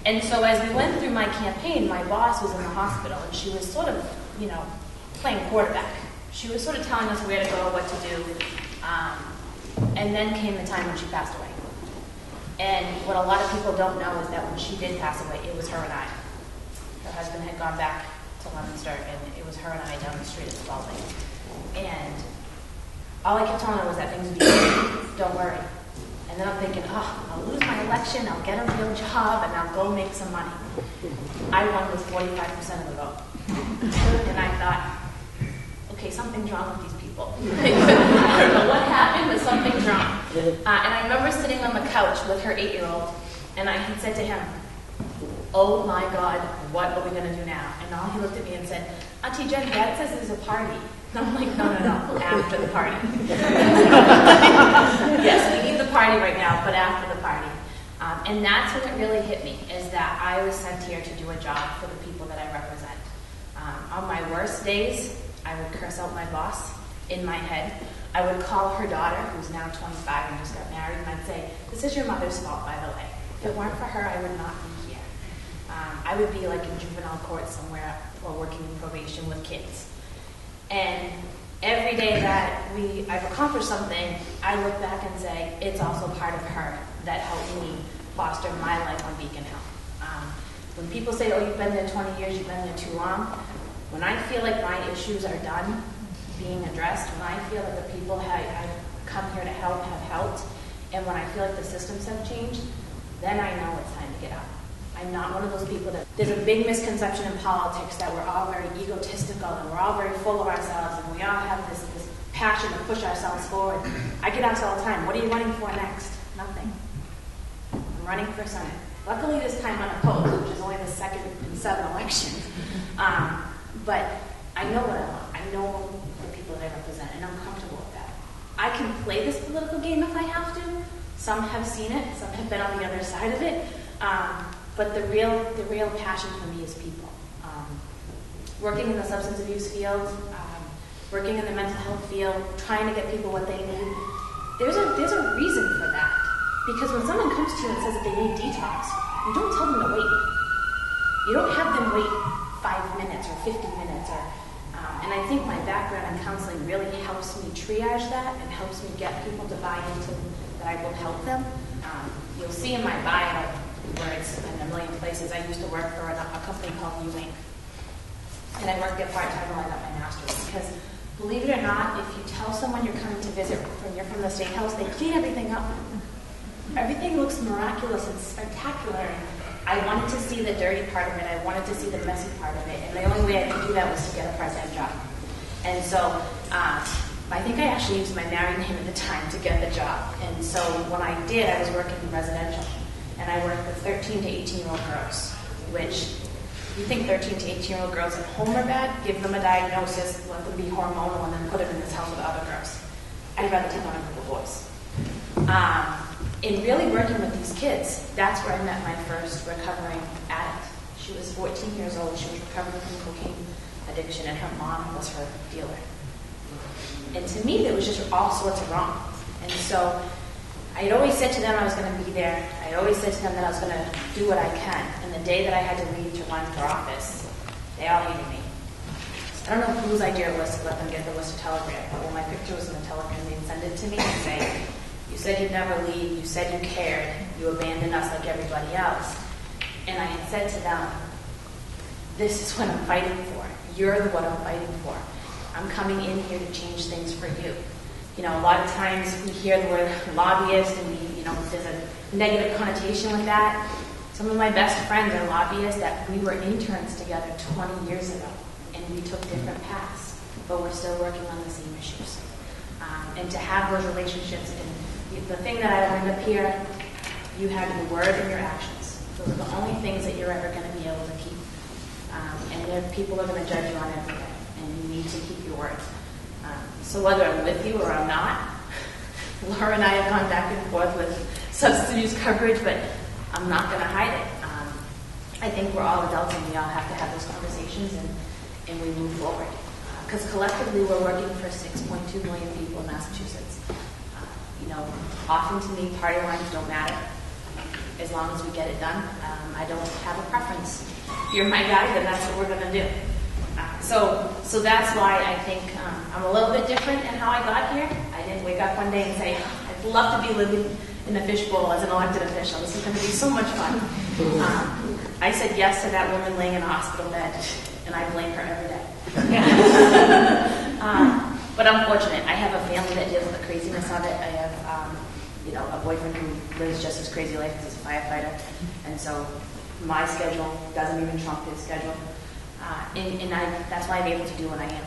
And so as we went through my campaign, my boss was in the hospital, and she was sort of, playing quarterback. She was sort of telling us where to go, what to do. And then came the time when she passed away. And what a lot of people don't know is that when she did pass away, it was her and I. Her husband had gone back to Leominster, and it was her and I down the street at Spalding. And all I kept telling her was that things would be good. Don't worry. And then I'm thinking, I'll lose my election, I'll get a real job, and I'll go make some money. I won with 45% of the vote. And I thought, okay, something's wrong with these people. I don't know what happened, but something's wrong. And I remember sitting on the couch with her 8-year-old, and I had said to him, oh my God, what are we going to do now? And all he looked at me and said, Auntie Jen, Dad says there's a party. And I'm like, no, after the party. Yes, we need the party right now, but after the party. And that's when it really hit me, is that I was sent here to do a job for the people that I represent. On my worst days, I would curse out my boss in my head. I would call her daughter, who's now 25 and just got married, and I'd say, this is your mother's fault, by the way. If it weren't for her, I would not be here. I would be like in juvenile court somewhere or working in probation with kids. And every day that I've accomplished something, I look back and say, it's also part of her that helped me foster my life on Beacon Hill. When people say, oh, you've been there 20 years, you've been there too long, when I feel like my issues are done being addressed, when I feel like the people I've come here to help have helped, and when I feel like the systems have changed, then I know it's time to get up. I'm not one of those people that... There's a big misconception in politics that we're all very egotistical and we're all very full of ourselves and we all have this passion to push ourselves forward. I get asked all the time, what are you running for next? Nothing. I'm running for Senate. Luckily this time unopposed, which is only the second in 7 elections. But I know what I want. I know the people that I represent, and I'm comfortable with that. I can play this political game if I have to. Some have seen it. Some have been on the other side of it. But the real passion for me is people. Working in the substance abuse field, working in the mental health field, trying to get people what they need. There's a reason for that. Because when someone comes to you and says that they need detox, you don't tell them to wait. You don't have them wait 5 minutes or 50 minutes. And I think my background in counseling really helps me triage that and helps me get people to buy into that I will help them. You'll see in my bio, where it's in a million places, I used to work for a company called U-Inc. And I worked there part-time while I got my master's. Because believe it or not, if you tell someone you're coming to visit when you're from the State House, they clean everything up. Everything looks miraculous and spectacular. I wanted to see the dirty part of it. I wanted to see the messy part of it. And the only way I could do that was to get a part-time job. And so I think I actually used my married name at the time to get the job. And so when I did, I was working in residential. And I worked with 13 to 18-year-old girls, which you think 13 to 18-year-old girls at home are bad, give them a diagnosis, let them be hormonal, and then put them in this house with other girls. I'd rather take on a group of boys. In really working with these kids, that's where I met my first recovering addict. She was 14 years old. She was recovering from cocaine addiction, and her mom was her dealer. And to me, there was just all sorts of wrong. And so I had always said to them I was going to be there. I had always said to them that I was going to do what I can. And the day that I had to leave to run for office, they all hated me. I don't know whose idea it was to let them get the Worcester Telegram, but when my picture was in the Telegram, they'd send it to me and say, you said you'd never leave, you said you cared, you abandoned us like everybody else. And I had said to them, this is what I'm fighting for. You're the what I'm fighting for. I'm coming in here to change things for you. You know, a lot of times we hear the word lobbyist and there's a negative connotation with that. Some of my best friends are lobbyists that we were interns together 20 years ago, and we took different paths, but we're still working on the same issues. And to have those relationships, and the thing that I learned up here, you have your word and your actions. Those are the only things that you're ever going to be able to keep. And people are going to judge you on everything, and you need to keep your word. So whether I'm with you or I'm not, Laura and I have gone back and forth with substance abuse coverage, but I'm not going to hide it. I think we're all adults and we all have to have those conversations and we move forward. Because collectively we're working for 6.2 million people in Massachusetts. Often to me party lines don't matter. as long as we get it done. I don't have a preference. If you're my guy, then that's what we're going to do. So that's why I think I'm a little bit different in how I got here. I didn't wake up one day and say, I'd love to be living in the fishbowl as an elected official. This is going to be so much fun. I said yes to that woman laying in a hospital bed, and I blame her every day. But I'm fortunate. I have a family that deals with the craziness of it. I have a boyfriend who lives just as crazy life as a firefighter. And so my schedule doesn't even trump his schedule. And that's why I'm able to do what I am.